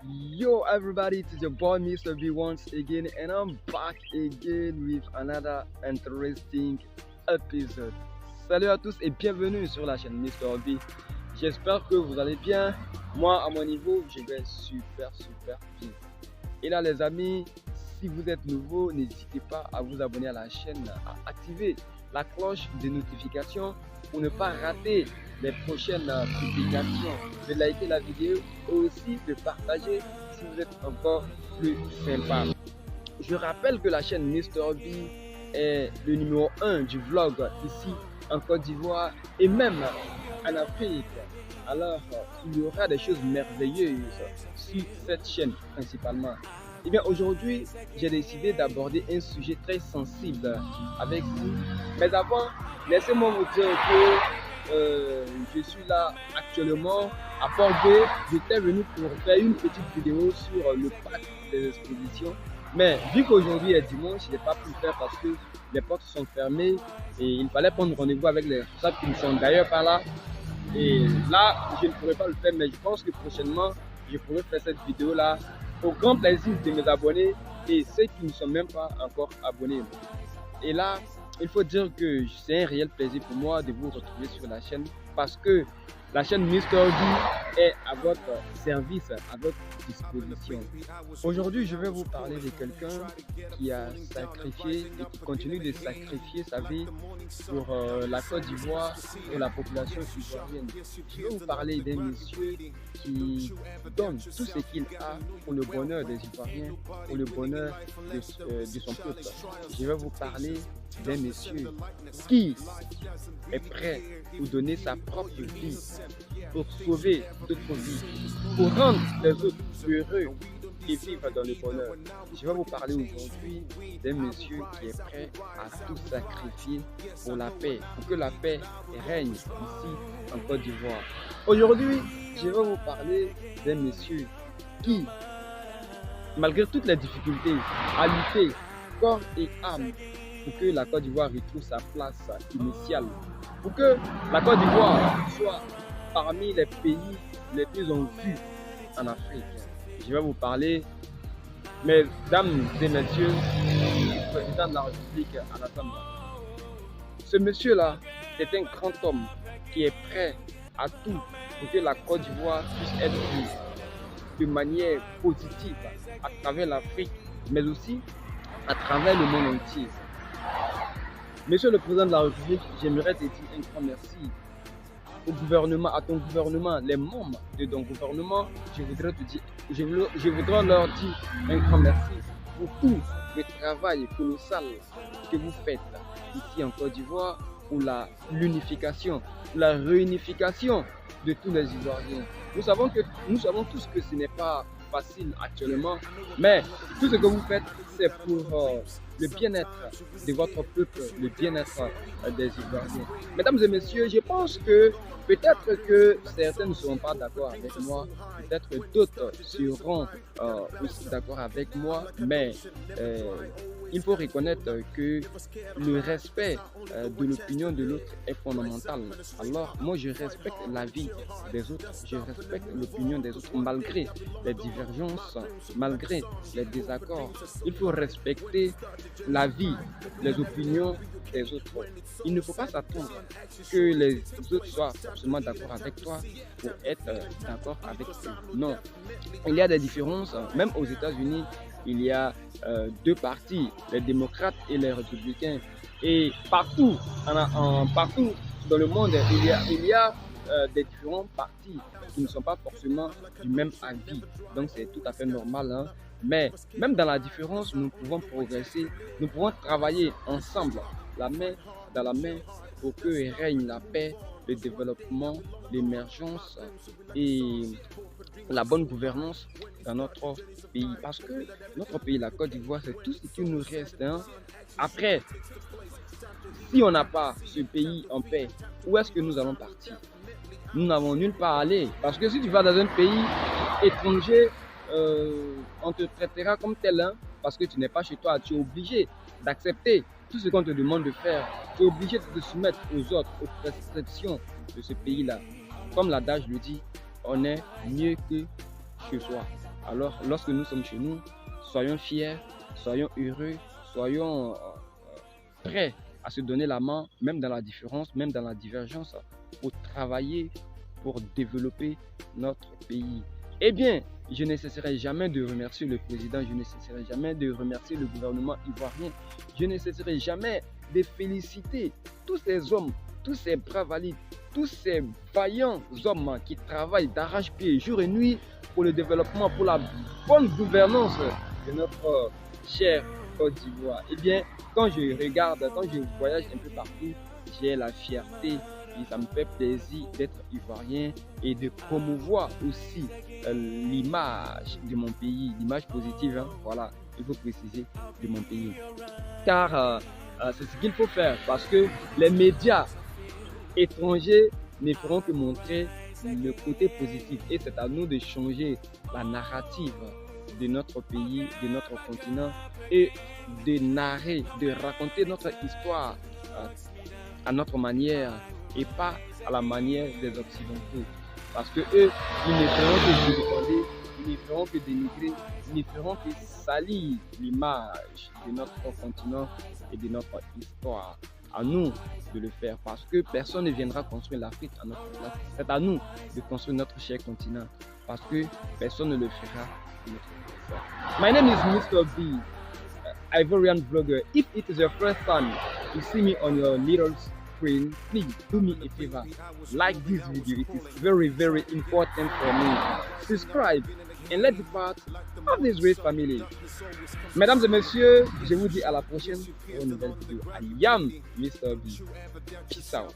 Yo everybody, it's your boy Mr. B once again and I'm back again with another interesting episode. Salut à tous et bienvenue sur la chaîne Mr. B. J'espère que vous allez bien. Moi à mon niveau, je vais super bien. Et là les amis, si vous êtes nouveau, n'hésitez pas à vous abonner à la chaîne, à activer la cloche de notification pour ne pas rater les prochaines publications, de liker la vidéo et aussi de partager si vous êtes encore plus sympa. Je rappelle que la chaîne Mr. B est le numéro 1 du vlog ici en Côte d'Ivoire et même en Afrique. Alors, il y aura des choses merveilleuses sur cette chaîne principalement. Et bien aujourd'hui, j'ai décidé d'aborder un sujet très sensible avec vous. Mais avant, laissez-moi vous dire que je suis là actuellement à Port-B. J'étais venu pour faire une petite vidéo sur le parc des expositions. Mais vu qu'aujourd'hui est dimanche, je n'ai pas pu le faire parce que les portes sont fermées et il fallait prendre rendez-vous avec les responsables qui sont d'ailleurs par là. Et là, je ne pourrais pas le faire, mais je pense que prochainement, je pourrai faire cette vidéo là au grand plaisir de mes abonnés et ceux qui ne sont même pas encore abonnés. Et là, il faut dire que c'est un réel plaisir pour moi de vous retrouver sur la chaîne parce que la chaîne Mr. B est à votre service, à votre disposition. Aujourd'hui, je vais vous parler de quelqu'un qui a sacrifié et qui continue de sacrifier sa vie pour la Côte d'Ivoire et la population ivoirienne. Je vais vous parler d'un monsieur qui donne tout ce qu'il a pour le bonheur des Ivoiriens, pour le bonheur de son peuple. Je vais vous parler d'un monsieur qui est prêt pour donner sa propre vie, pour sauver d'autres vies, pour rendre les autres heureux et vivre dans le bonheur. Je vais vous parler aujourd'hui d'un monsieur qui est prêt à tout sacrifier pour la paix, pour que la paix règne ici en Côte d'Ivoire. Aujourd'hui, je vais vous parler d'un monsieur qui, malgré toutes les difficultés, a lutté corps et âme pour que la Côte d'Ivoire retrouve sa place initiale, pour que la Côte d'Ivoire soit parmi les pays les plus en vue en Afrique. Je vais vous parler, mesdames et messieurs, du président de la République Alassane Ouattara. Ce monsieur-là est un grand homme qui est prêt à tout pour que la Côte d'Ivoire puisse être vue de manière positive à travers l'Afrique, mais aussi à travers le monde entier. Monsieur le président de la République, j'aimerais te dire un grand merci au gouvernement, à ton gouvernement, les membres de ton gouvernement. Je voudrais leur dire un grand merci pour tout le travail colossal que vous faites ici en Côte d'Ivoire pour l'unification, pour la réunification de tous les Ivoiriens. Nous savons tous que ce n'est pas facile actuellement, mais tout ce que vous faites, c'est pour le bien-être de votre peuple, le bien-être des Ivoiriens. Mesdames et messieurs, je pense que peut-être que certains ne seront pas d'accord avec moi, peut-être d'autres seront aussi d'accord avec moi, mais il faut reconnaître que le respect de l'opinion de l'autre est fondamental. Alors, moi, je respecte la vie des autres, je respecte l'opinion des autres, malgré les divergences, malgré les désaccords. Il faut respecter la vie, les opinions des autres. Il ne faut pas s'attendre que les autres soient forcément d'accord avec toi pour être d'accord avec eux. Non, il y a des différences, même aux États-Unis. Il y a deux partis, les démocrates et les républicains. Et partout, partout dans le monde, il y a des différents partis qui ne sont pas forcément du même avis. Donc c'est tout à fait normal. Hein? Mais même dans la différence, nous pouvons progresser, nous pouvons travailler ensemble, la main dans la main, pour que règne la paix, le développement, l'émergence et la bonne gouvernance dans notre pays. Parce que notre pays, la Côte d'Ivoire, c'est tout ce qui nous reste. Hein. Après, si on n'a pas ce pays en paix, où est-ce que nous allons partir? Nous n'avons nulle part à aller. Parce que si tu vas dans un pays étranger, on te traitera comme tel, hein, parce que tu n'es pas chez toi. Tu es obligé d'accepter tout ce qu'on te demande de faire. Tu es obligé de te soumettre aux autres, aux prescriptions de ce pays-là. Comme l'adage le dit, on est mieux que chez soi. Alors, lorsque nous sommes chez nous, soyons fiers, soyons heureux, soyons prêts à se donner la main, même dans la différence, même dans la divergence, pour travailler, pour développer notre pays. Eh bien, je ne cesserai jamais de remercier le président, je ne cesserai jamais de remercier le gouvernement ivoirien, je ne cesserai jamais de féliciter tous ces hommes, tous ces bras valides, tous ces vaillants hommes qui travaillent d'arrache-pied jour et nuit pour le développement, pour la bonne gouvernance de notre chère Côte d'Ivoire. Eh bien, quand je regarde, quand je voyage un peu partout, j'ai la fierté et ça me fait plaisir d'être ivoirien et de promouvoir aussi l'image de mon pays, l'image positive, hein, voilà, il faut préciser, de mon pays. Car c'est ce qu'il faut faire parce que les médias étrangers ne feront que montrer le côté positif et c'est à nous de changer la narrative de notre pays, de notre continent et de narrer, de raconter notre histoire à notre manière et pas à la manière des Occidentaux. Parce que eux, ils ne feront que vilipender, ils ne feront que dénigrer, ils ne feront que salir l'image de notre continent et de notre histoire. À nous de le faire parce que personne ne viendra construire l'Afrique à notre place. C'est à nous de construire notre cher continent parce que personne ne le fera. My name is Mr. B, Ivorian vlogger. If it is your first time to see me on your little screen, please do me a favor. Like this video, it is very, very important for me. Subscribe and let's be part of this great family. Mesdames et messieurs, je vous dis à la prochaine pour une nouvelle vidéo. I am Mr. B. Peace out.